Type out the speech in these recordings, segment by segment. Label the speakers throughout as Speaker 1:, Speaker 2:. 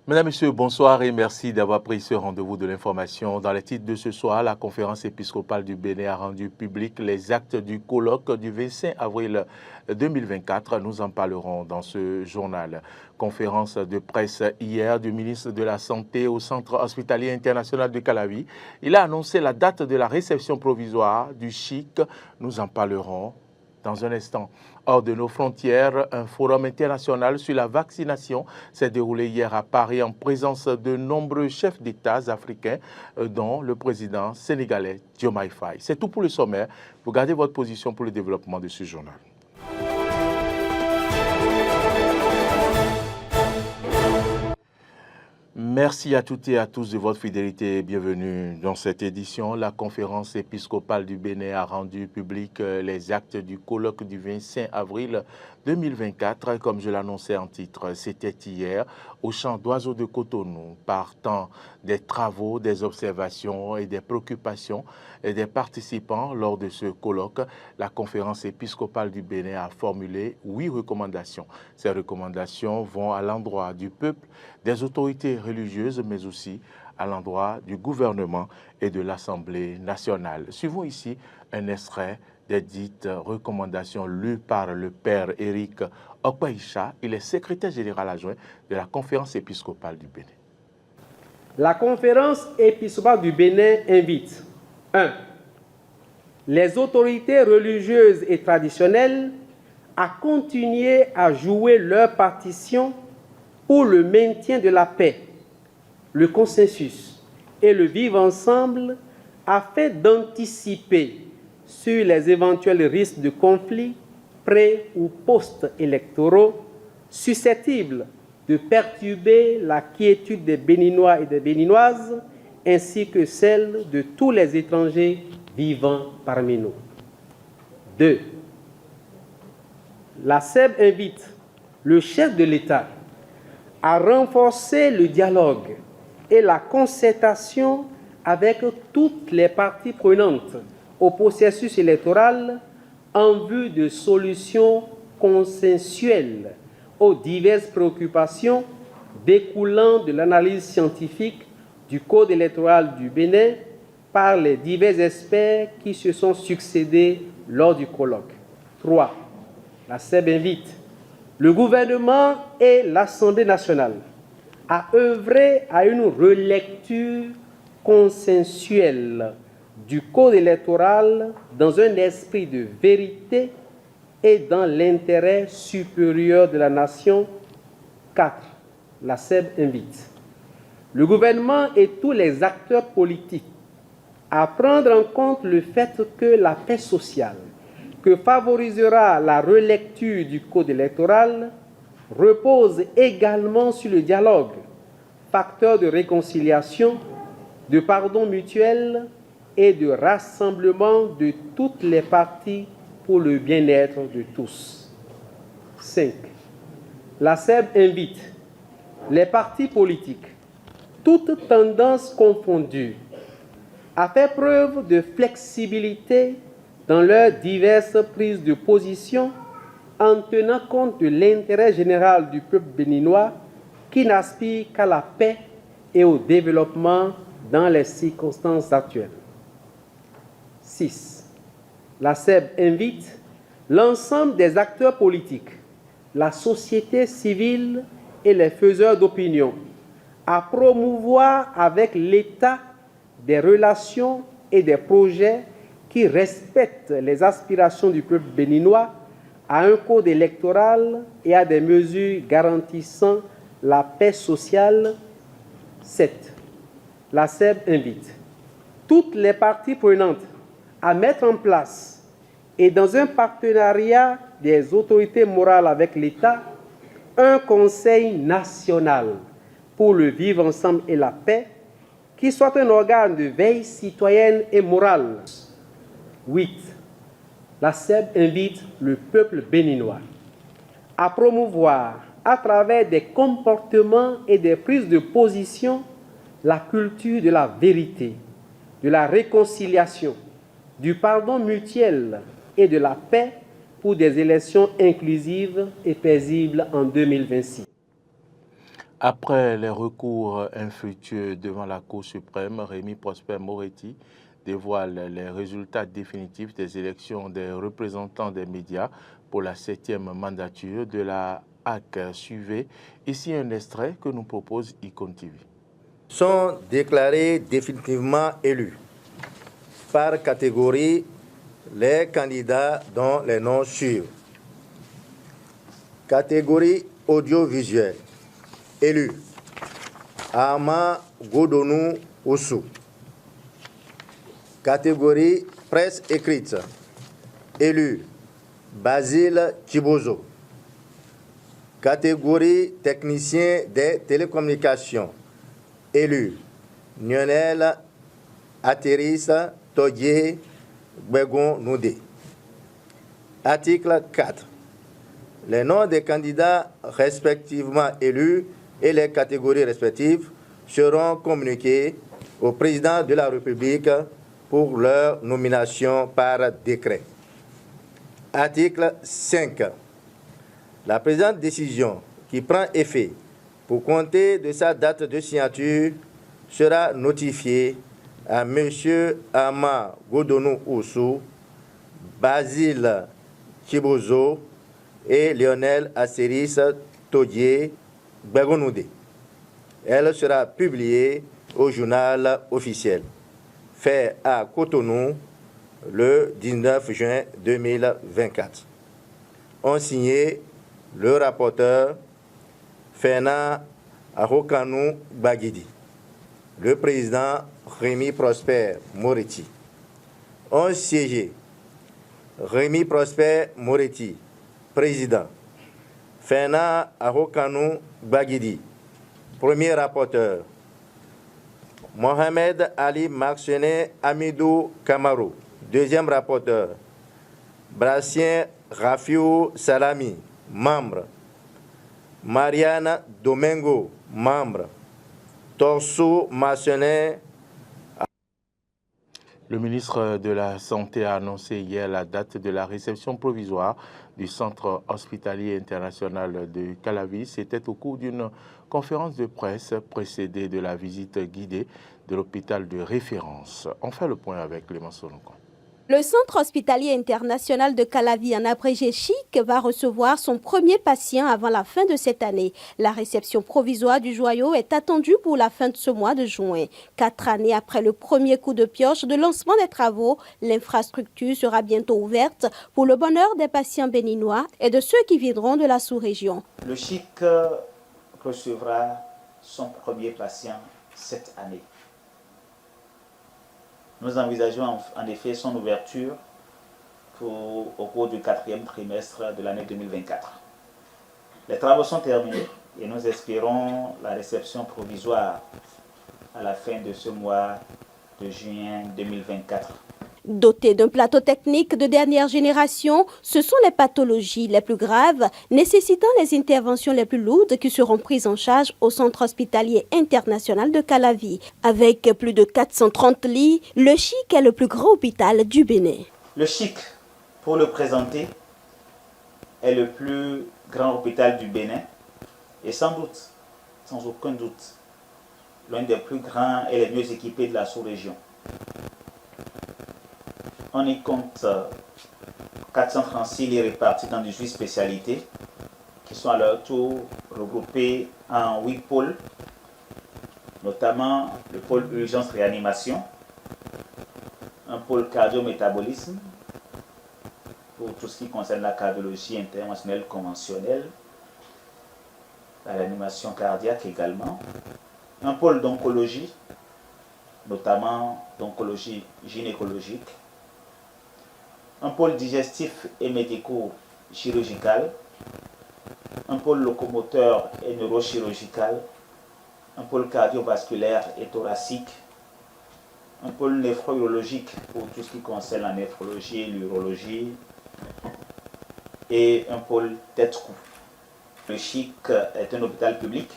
Speaker 1: Mesdames, Messieurs, bonsoir et merci d'avoir pris ce rendez-vous de l'information. Dans les titres de ce soir, la conférence épiscopale du Bénin a rendu public les actes du colloque du 25 avril 2024. Nous en parlerons dans ce journal. Conférence de presse hier du ministre de la Santé au Centre hospitalier international de Calavi. Il a annoncé la date de la réception provisoire du CHIC. Nous en parlerons dans un instant. Hors de nos frontières, un forum international sur la vaccination s'est déroulé hier à Paris en présence de nombreux chefs d'État africains, dont le président sénégalais Diomaye Faye. C'est tout pour le sommaire. Vous gardez votre position pour le développement de ce journal. Merci à toutes et à tous de votre fidélité et bienvenue dans cette édition. La conférence épiscopale du Bénin a rendu public les actes du colloque du 25 avril 2024. Comme je l'annonçais en titre, c'était hier au Champ d'Oiseaux de Cotonou, partant des travaux, des observations et des préoccupations des participants lors de ce colloque. La conférence épiscopale du Bénin a formulé 8 recommandations. Ces recommandations vont à l'endroit du peuple, des autorités religieuses, mais aussi à l'endroit du gouvernement et de l'Assemblée nationale. Suivons ici un extrait des dites recommandations lues par le père Éric Okpaïcha. Il est secrétaire général adjoint de la conférence épiscopale du Bénin.
Speaker 2: La conférence épiscopale du Bénin invite 1. Les autorités religieuses et traditionnelles à continuer à jouer leur partition pour le maintien de la paix, le consensus et le vivre ensemble afin d'anticiper sur les éventuels risques de conflits pré- ou post-électoraux susceptibles de perturber la quiétude des Béninois et des Béninoises ainsi que celle de tous les étrangers vivant parmi nous. 2. La SEB invite le chef de l'État à renforcer le dialogue et la concertation avec toutes les parties prenantes au processus électoral en vue de solutions consensuelles aux diverses préoccupations découlant de l'analyse scientifique du Code électoral du Bénin par les divers experts qui se sont succédés lors du colloque. 3. La SEB invite le gouvernement et l'Assemblée nationale à œuvrer à une relecture consensuelle du Code électoral dans un esprit de vérité et dans l'intérêt supérieur de la nation. 4. La SEB invite le gouvernement et tous les acteurs politiques à prendre en compte le fait que la paix sociale que favorisera la relecture du Code électoral repose également sur le dialogue, facteur de réconciliation, de pardon mutuel et de rassemblement de toutes les parties pour le bien-être de tous. 5. La SEB invite les partis politiques, toutes tendances confondues, à faire preuve de flexibilité dans leurs diverses prises de position en tenant compte de l'intérêt général du peuple béninois qui n'aspire qu'à la paix et au développement dans les circonstances actuelles. 6. La SEB invite l'ensemble des acteurs politiques, la société civile et les faiseurs d'opinion à promouvoir avec l'État des relations et des projets qui respectent les aspirations du peuple béninois à un code électoral et à des mesures garantissant la paix sociale. 7. La SEB invite toutes les parties prenantes à mettre en place et dans un partenariat des autorités morales avec l'État, un Conseil national pour le vivre ensemble et la paix qui soit un organe de veille citoyenne et morale. 8. La SEB invite le peuple béninois à promouvoir à travers des comportements et des prises de position la culture de la vérité, de la réconciliation, du pardon mutuel et de la paix pour des élections inclusives et paisibles en 2026.
Speaker 1: Après les recours infructueux devant la Cour suprême, Rémi Prosper Moretti dévoile les résultats définitifs des élections des représentants des médias pour la 7e mandature de la HAC. Suivez ici un extrait que nous propose Icon TV.
Speaker 3: Sont déclarés définitivement élus par catégorie les candidats dont les noms suivent. Catégorie audiovisuelle. Élu Ama Godonou Oussou. Catégorie presse écrite. Élu Basile Chibozo. Catégorie technicien des télécommunications. Élu Lionel Atterissa Todje Begon Noudé. Article 4. Les noms des candidats respectivement élus et les catégories respectives seront communiqués au président de la République pour leur nomination par décret. Article 5. La présente décision, qui prend effet pour compter de sa date de signature, sera notifiée à M. Ama Godonou Oussou, Basile Chibozo et Lionel Asseris Todje Begonoudé. Elle sera publiée au journal officiel, fait à Cotonou le 19 juin 2024. Ont signé le rapporteur Fena Ahokanou Bagidi, le président Rémi Prosper Moretti. Ont siégé Rémi Prosper Moretti, président. Fena Ahokanou Bagidi, premier rapporteur. Mohamed Ali Marcenet Amidou Kamaro, deuxième rapporteur. Brassien Rafiou Salami, membre. Mariana Domingo, membre. Torso Marcenet.
Speaker 1: Le ministre de la Santé a annoncé hier la date de la réception provisoire du Centre hospitalier international de Calavi. C'était au cours d'une conférence de presse précédée de la visite guidée de l'hôpital de référence. On fait le point avec Clément Sonoko.
Speaker 4: Le Centre hospitalier international de Calavi, en abrégé CHIC, va recevoir son premier patient avant la fin de cette année. La réception provisoire du joyau est attendue pour la fin de ce mois de juin. 4 années après le premier coup de pioche de lancement des travaux, l'infrastructure sera bientôt ouverte pour le bonheur des patients béninois et de ceux qui viendront de la sous-région.
Speaker 5: Le CHIC recevra son premier patient cette année. Nous envisageons en effet son ouverture au cours du 4e trimestre de l'année 2024. Les travaux sont terminés et nous espérons la réception provisoire à la fin de ce mois de juin 2024.
Speaker 4: Dotés d'un plateau technique de dernière génération, ce sont les pathologies les plus graves nécessitant les interventions les plus lourdes qui seront prises en charge au Centre hospitalier international de Calavi. Avec plus de 430 lits, le CHIC est le plus grand hôpital du Bénin.
Speaker 5: Le CHIC, pour le présenter, est le plus grand hôpital du Bénin et sans doute, sans aucun doute, l'un des plus grands et les mieux équipés de la sous-région. On y compte 436 lits répartis dans 18 spécialités qui sont à leur tour regroupés en 8 pôles, notamment le pôle urgence-réanimation, un pôle cardio-métabolisme pour tout ce qui concerne la cardiologie interventionnelle conventionnelle, la réanimation cardiaque également, un pôle d'oncologie, notamment d'oncologie gynécologique, un pôle digestif et médico-chirurgical, un pôle locomoteur et neurochirurgical, un pôle cardiovasculaire et thoracique, un pôle néphrologique pour tout ce qui concerne la néphrologie et l'urologie, et un pôle tête-cou. Le CHIC est un hôpital public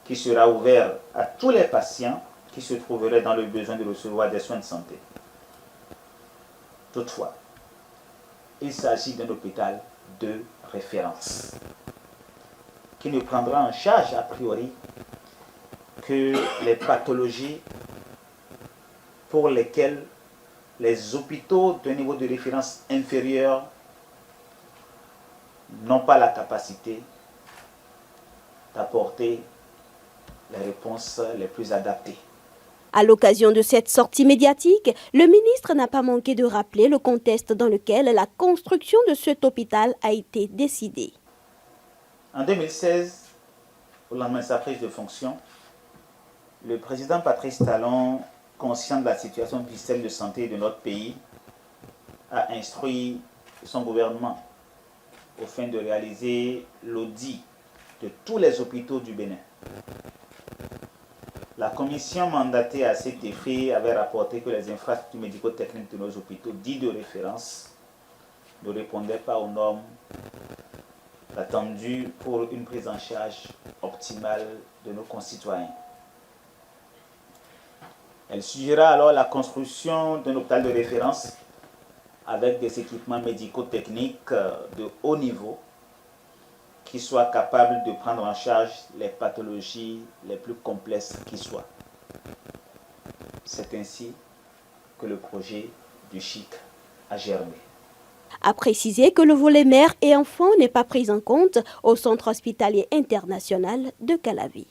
Speaker 5: qui sera ouvert à tous les patients qui se trouveraient dans le besoin de recevoir des soins de santé. Toutefois, il s'agit d'un hôpital de référence qui ne prendra en charge a priori que les pathologies pour lesquelles les hôpitaux de niveau de référence inférieur n'ont pas la capacité d'apporter les réponses les plus adaptées.
Speaker 4: À l'occasion de cette sortie médiatique, le ministre n'a pas manqué de rappeler le contexte dans lequel la construction de cet hôpital a été décidée.
Speaker 5: En 2016, au lendemain de sa prise de fonction, le président Patrice Talon, conscient de la situation du système de santé de notre pays, a instruit son gouvernement au fin de réaliser l'audit de tous les hôpitaux du Bénin. La commission mandatée à cet effet avait rapporté que les infrastructures médico-techniques de nos hôpitaux dits de référence ne répondaient pas aux normes attendues pour une prise en charge optimale de nos concitoyens. Elle suggéra alors la construction d'un hôpital de référence avec des équipements médico-techniques de haut niveau qui soient capables de prendre en charge les pathologies les plus complexes qui soient. C'est ainsi que le projet du CHIC a germé.
Speaker 4: A précisé que le volet mère et enfants n'est pas pris en compte au Centre hospitalier international de Calavi.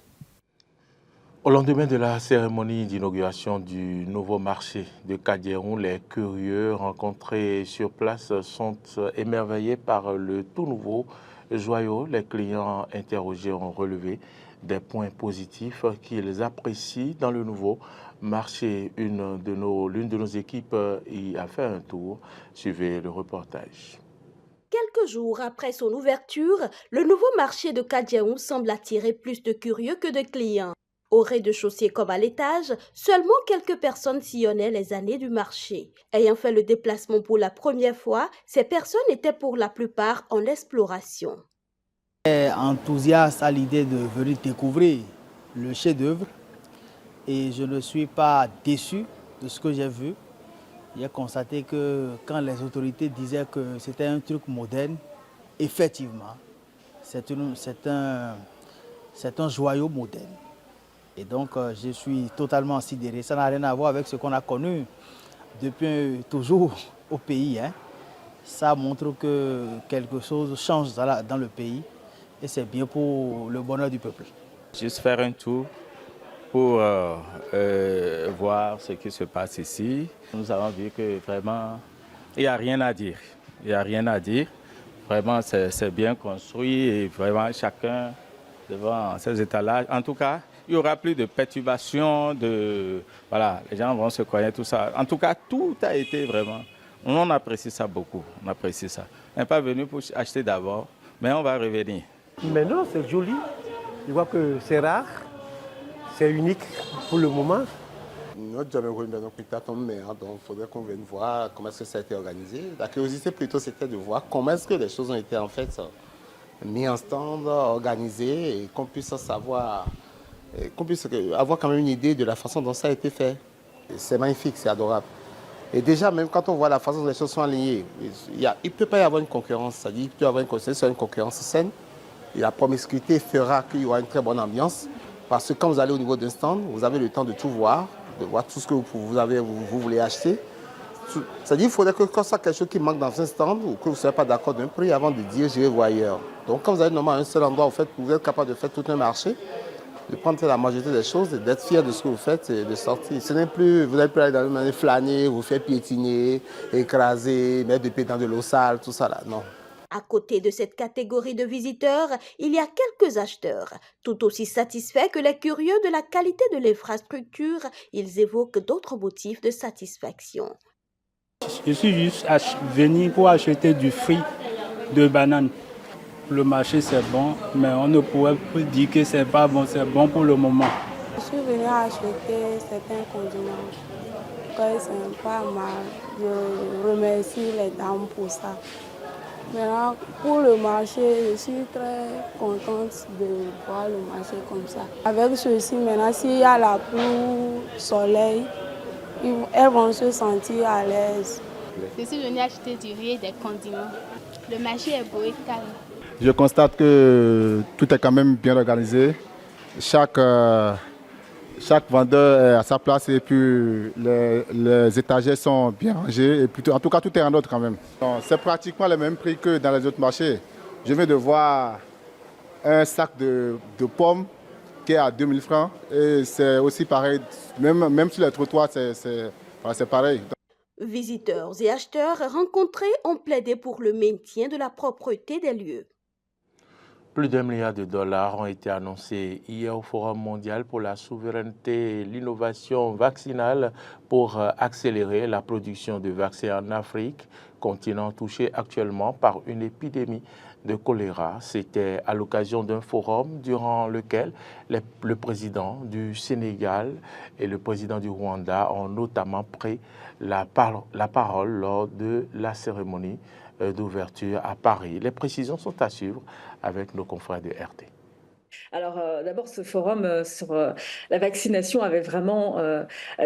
Speaker 1: Au lendemain de la cérémonie d'inauguration du nouveau marché de Kadieroun, les curieux rencontrés sur place sont émerveillés par le tout nouveau joyau. Les clients interrogés ont relevé des points positifs qu'ils apprécient dans le nouveau marché. L'une de nos équipes y a fait un tour. Suivez le reportage.
Speaker 4: Quelques jours après son ouverture, le nouveau marché de Kadieroun semble attirer plus de curieux que de clients. Au rez-de-chaussée comme à l'étage, seulement quelques personnes sillonnaient les allées du marché. Ayant fait le déplacement pour la première fois, ces personnes étaient pour la plupart en exploration.
Speaker 6: Enthousiaste à l'idée de venir découvrir le chef-d'œuvre et je ne suis pas déçu de ce que j'ai vu. J'ai constaté que quand les autorités disaient que c'était un truc moderne, effectivement, c'est un joyau moderne. Et donc, je suis totalement sidéré. Ça n'a rien à voir avec ce qu'on a connu depuis toujours au pays. Ça montre que quelque chose change dans le pays et c'est bien pour le bonheur du peuple.
Speaker 7: Juste faire un tour pour voir ce qui se passe ici. Nous avons vu que vraiment, il n'y a rien à dire. Il n'y a rien à dire. Vraiment, c'est bien construit et vraiment chacun devant ses étalages. En tout cas, il n'y aura plus de perturbations, voilà, les gens vont se connaître, tout ça. En tout cas, tout a été vraiment... On apprécie ça beaucoup, on apprécie ça. On n'est pas venu pour acheter d'abord, mais on va revenir.
Speaker 8: Mais non, c'est joli. Je vois que c'est rare, c'est unique pour le moment.
Speaker 9: Notre job est donc il faudrait qu'on vienne voir comment est-ce que ça a été organisé. La curiosité plutôt c'était de voir comment est-ce que les choses ont été en fait mises en stand, organisées et qu'on puisse savoir, qu'on puisse avoir quand même une idée de la façon dont ça a été fait. C'est magnifique, c'est adorable. Et déjà, même quand on voit la façon dont les choses sont alignées, il ne peut pas y avoir une concurrence. C'est-à-dire qu'il peut y avoir une concurrence saine. Et la promiscuité fera qu'il y aura une très bonne ambiance. Parce que quand vous allez au niveau d'un stand, vous avez le temps de tout voir, de voir tout ce que vous voulez acheter. C'est-à-dire qu'il faudrait que quand ça quelque chose qui manque dans un stand ou que vous ne soyez pas d'accord d'un prix avant de dire je vais voir ailleurs. Donc quand vous allez normalement à un seul endroit, vous êtes capable de faire tout un marché, de prendre la majorité des choses, d'être fier de ce que vous faites et de sortir. Ce n'est plus, vous n'allez plus aller dans une manière flâner, vous faire piétiner, écraser, mettre des pieds dans de l'eau sale, tout ça là, non.
Speaker 4: À côté de cette catégorie de visiteurs, il y a quelques acheteurs. Tout aussi satisfaits que les curieux de la qualité de l'infrastructure, ils évoquent d'autres motifs de satisfaction.
Speaker 10: Je suis juste venu pour acheter du fruit de banane. Le marché c'est bon, mais on ne pourrait plus dire que c'est pas bon, c'est bon pour le moment.
Speaker 11: Je suis venu acheter certains condiments. Quand c'est pas mal, je remercie les dames pour ça. Maintenant, pour le marché, je suis très contente de voir le marché comme ça. Avec ceci, maintenant, s'il y a la pluie, soleil, elles vont se sentir à l'aise.
Speaker 12: Je suis venue acheter du riz et des condiments. Le marché est beau et calme. Je constate que tout est quand même bien organisé. Chaque vendeur est à sa place et puis les étagères sont bien rangées. Et puis, en tout cas, tout est en ordre quand même. C'est pratiquement le même prix que dans les autres marchés. Je viens de voir un sac de pommes qui est à 2000 francs. Et c'est aussi pareil, même sur les trottoirs, c'est pareil.
Speaker 4: Visiteurs et acheteurs rencontrés ont plaidé pour le maintien de la propreté des lieux.
Speaker 1: Plus d'$1 milliard ont été annoncés hier au Forum mondial pour la souveraineté et l'innovation vaccinale pour accélérer la production de vaccins en Afrique, continent touché actuellement par une épidémie de choléra. C'était à l'occasion d'un forum durant lequel le président du Sénégal et le président du Rwanda ont notamment pris la parole lors de la cérémonie d'ouverture à Paris. Les précisions sont à suivre avec nos confrères de RT.
Speaker 13: Alors d'abord, ce forum sur la vaccination avait vraiment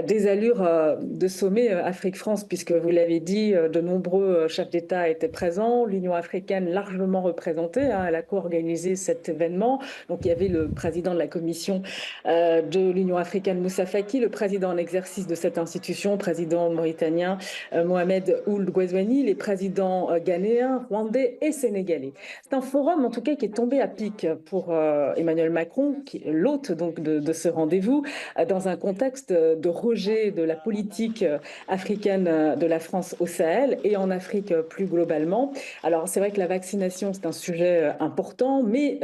Speaker 13: des allures de sommet Afrique-France, puisque vous l'avez dit, de nombreux chefs d'État étaient présents, l'Union africaine largement représentée, elle a co-organisé cet événement. Donc il y avait le président de la commission de l'Union africaine, Moussa Faki, le président en exercice de cette institution, président mauritanien Mohamed Ould Ghazouani, les présidents ghanéens, rwandais et sénégalais. C'est un forum en tout cas qui est tombé à pic pour Emmanuel Macron, qui est l'hôte donc de ce rendez-vous, dans un contexte de rejet de la politique africaine de la France au Sahel et en Afrique plus globalement. Alors c'est vrai que la vaccination c'est un sujet important, mais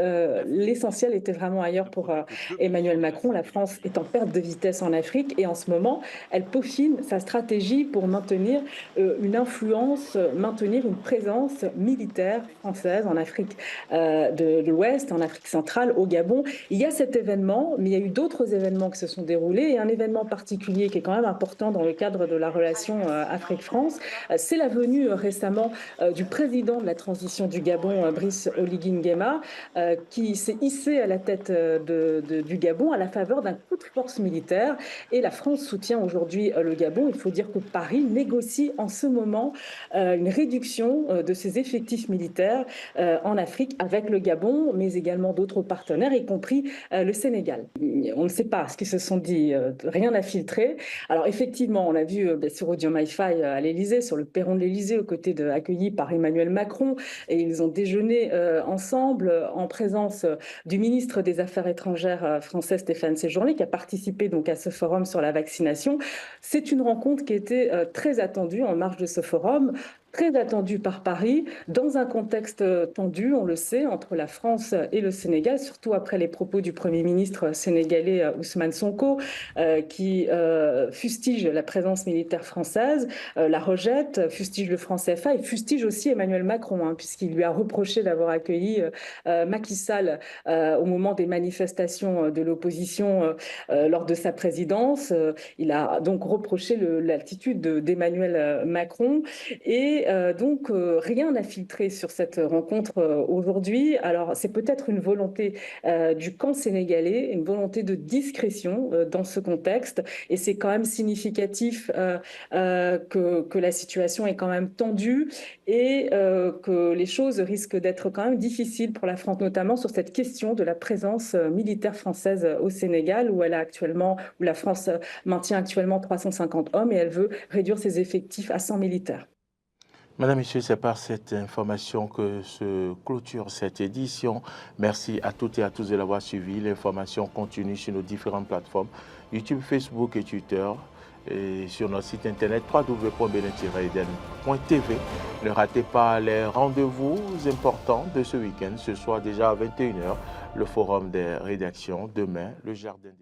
Speaker 13: l'essentiel était vraiment ailleurs pour Emmanuel Macron. La France est en perte de vitesse en Afrique et en ce moment elle peaufine sa stratégie pour maintenir une influence, maintenir une présence militaire française en Afrique de l'Ouest, en Afrique centrale, au Gabon. Il y a cet événement, mais il y a eu d'autres événements qui se sont déroulés et un événement particulier qui est quand même important dans le cadre de la relation Afrique-France, c'est la venue récemment du président de la transition du Gabon, Brice Oligui Nguema, qui s'est hissé à la tête du Gabon à la faveur d'un coup de force militaire et la France soutient aujourd'hui le Gabon. Il faut dire que Paris négocie en ce moment une réduction de ses effectifs militaires en Afrique avec le Gabon, mais également d'autres partenaires, y compris le Sénégal. On ne sait pas ce qu'ils se sont dit, rien n'a filtré. Alors effectivement, on l'a vu sur Diomaye Faye à l'Élysée, sur le perron de l'Élysée, accueillis par Emmanuel Macron, et ils ont déjeuné ensemble en présence du ministre des Affaires étrangères français Stéphane Séjourné, qui a participé donc à ce forum sur la vaccination. C'est une rencontre qui était très attendue en marge de ce forum, très attendu par Paris, dans un contexte tendu, on le sait, entre la France et le Sénégal, surtout après les propos du Premier ministre sénégalais Ousmane Sonko, qui fustige la présence militaire française, la rejette, fustige le franc CFA et fustige aussi Emmanuel Macron, puisqu'il lui a reproché d'avoir accueilli Macky Sall au moment des manifestations de l'opposition lors de sa présidence. Il a donc reproché l'attitude d'Emmanuel Macron et donc rien n'a filtré sur cette rencontre aujourd'hui. Alors c'est peut-être une volonté du camp sénégalais, une volonté de discrétion dans ce contexte, et c'est quand même significatif que la situation est quand même tendue et que les choses risquent d'être quand même difficiles pour la France, notamment sur cette question de la présence militaire française au Sénégal, où la France maintient actuellement 350 hommes et elle veut réduire ses effectifs à 100 militaires.
Speaker 1: Madame, Messieurs, c'est par cette information que se clôture cette édition. Merci à toutes et à tous de l'avoir suivi. L'information continue sur nos différentes plateformes, YouTube, Facebook et Twitter, et sur notre site internet www.benen-eden.tv. Ne ratez pas les rendez-vous importants de ce week-end. Ce soir déjà à 21h, le forum des rédactions. Demain, le jardin des